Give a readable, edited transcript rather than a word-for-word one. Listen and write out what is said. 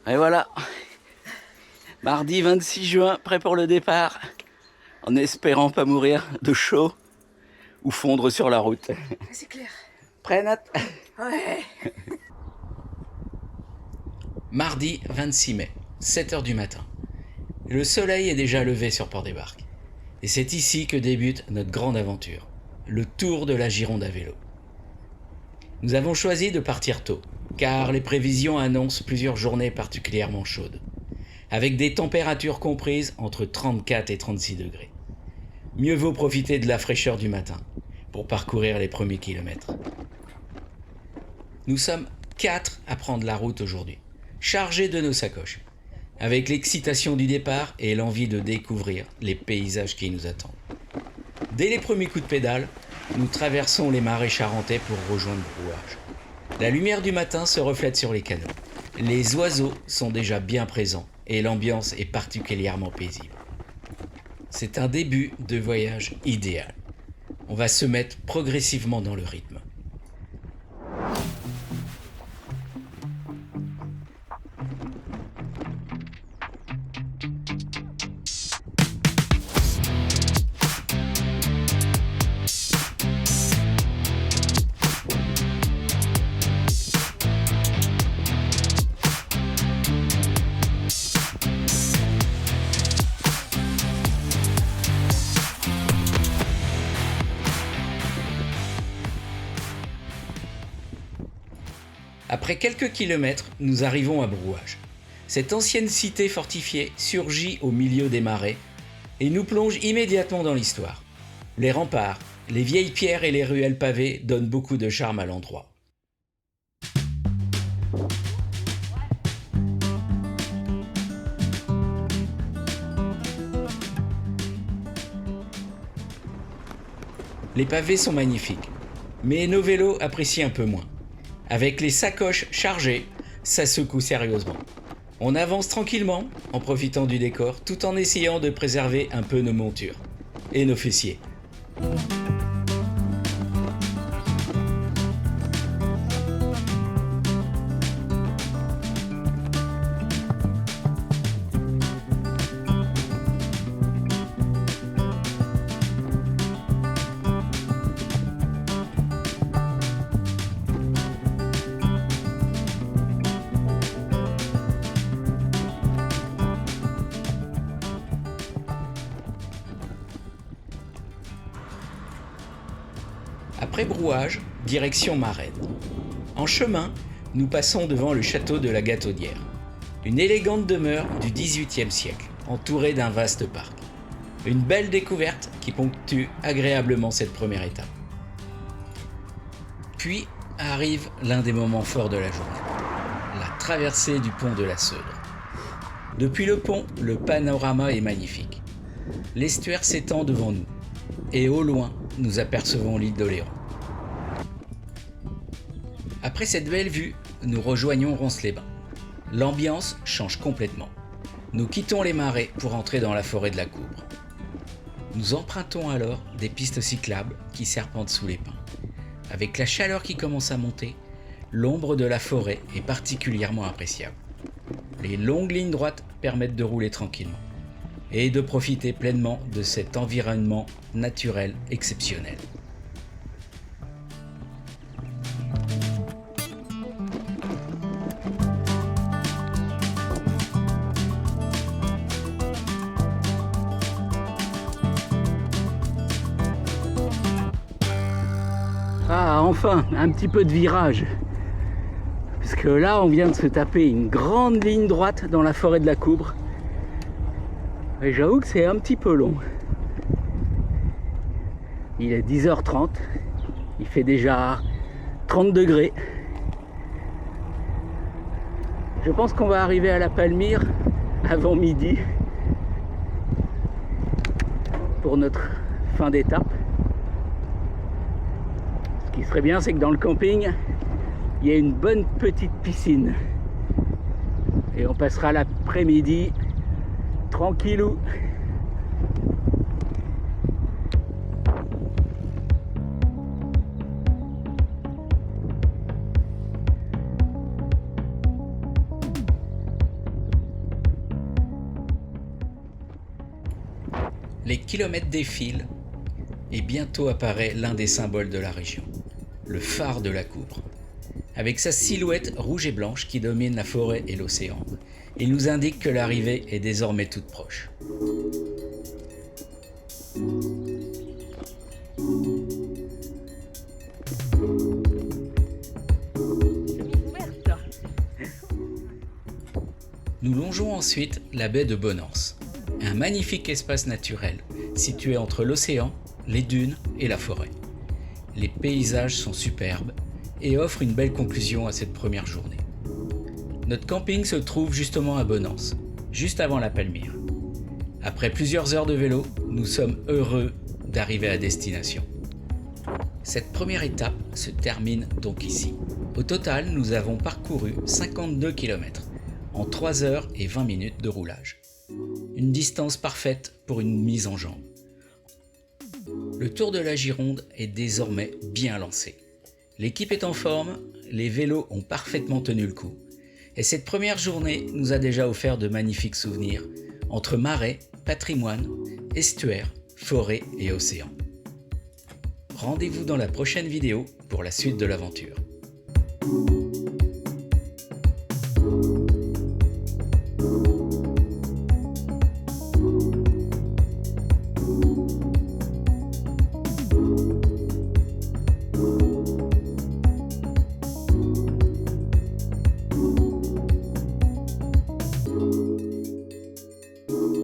Et voilà, mardi 26 juin, prêt pour le départ, en espérant pas mourir de chaud ou fondre sur la route. C'est clair. Prêt, Nat? Ouais. Mardi 26 mai, 7h du matin. Le soleil est déjà levé sur Port-des-Barques. Et c'est ici que débute notre grande aventure, le tour de la Gironde à vélo. Nous avons choisi de partir tôt, car les prévisions annoncent plusieurs journées particulièrement chaudes, avec des températures comprises entre 34 et 36 degrés. Mieux vaut profiter de la fraîcheur du matin pour parcourir les premiers kilomètres. Nous sommes 4 à prendre la route aujourd'hui, chargés de nos sacoches, avec l'excitation du départ et l'envie de découvrir les paysages qui nous attendent. Dès les premiers coups de pédale, nous traversons les marais charentais pour rejoindre Brouage. La lumière du matin se reflète sur les canaux. Les oiseaux sont déjà bien présents et l'ambiance est particulièrement paisible. C'est un début de voyage idéal. On va se mettre progressivement dans le rythme. Après quelques kilomètres, nous arrivons à Brouage. Cette ancienne cité fortifiée surgit au milieu des marais et nous plonge immédiatement dans l'histoire. Les remparts, les vieilles pierres et les ruelles pavées donnent beaucoup de charme à l'endroit. Les pavés sont magnifiques, mais nos vélos apprécient un peu moins. Avec les sacoches chargées, ça secoue sérieusement. On avance tranquillement, en profitant du décor, tout en essayant de préserver un peu nos montures et nos fessiers. Après Brouage, direction Marennes. En chemin, nous passons devant le château de la Gataudière, une élégante demeure du XVIIIe siècle, entourée d'un vaste parc. Une belle découverte qui ponctue agréablement cette première étape. Puis arrive l'un des moments forts de la journée, la traversée du pont de la Seudre. Depuis le pont, le panorama est magnifique. L'estuaire s'étend devant nous, et au loin, nous apercevons l'île d'Oléron. Après cette belle vue, nous rejoignons Ronces-les-Bains. L'ambiance change complètement. Nous quittons les marais pour entrer dans la forêt de la Coubre. Nous empruntons alors des pistes cyclables qui serpentent sous les pins. Avec la chaleur qui commence à monter, l'ombre de la forêt est particulièrement appréciable. Les longues lignes droites permettent de rouler tranquillement et de profiter pleinement de cet environnement naturel exceptionnel. Ah, enfin, un petit peu de virage. Parce que là, on vient de se taper une grande ligne droite dans la forêt de la Coubre. Et j'avoue que c'est un petit peu long. Il est 10h30. Il fait déjà 30 degrés. Je pense qu'on va arriver à la Palmyre avant midi pour notre fin d'étape. Ce qui serait bien, c'est que dans le camping, il y a une bonne petite piscine. Et on passera l'après-midi tranquillou. Les kilomètres défilent et bientôt apparaît l'un des symboles de la région, le phare de la Coubre. Avec sa silhouette rouge et blanche qui domine la forêt et l'océan, il nous indique que l'arrivée est désormais toute proche. Nous longeons ensuite la baie de Bonance, un magnifique espace naturel situé entre l'océan, les dunes et la forêt. Les paysages sont superbes et offrent une belle conclusion à cette première journée. Notre camping se trouve justement à Bonance, juste avant la Palmyre. Après plusieurs heures de vélo, nous sommes heureux d'arriver à destination. Cette première étape se termine donc ici. Au total, nous avons parcouru 52 km en 3 heures et 20 minutes de roulage. Une distance parfaite pour une mise en jambe. Le Tour de la Gironde est désormais bien lancé. L'équipe est en forme, les vélos ont parfaitement tenu le coup. Et cette première journée nous a déjà offert de magnifiques souvenirs entre marais, patrimoine, estuaires, forêts et océans. Rendez-vous dans la prochaine vidéo pour la suite de l'aventure.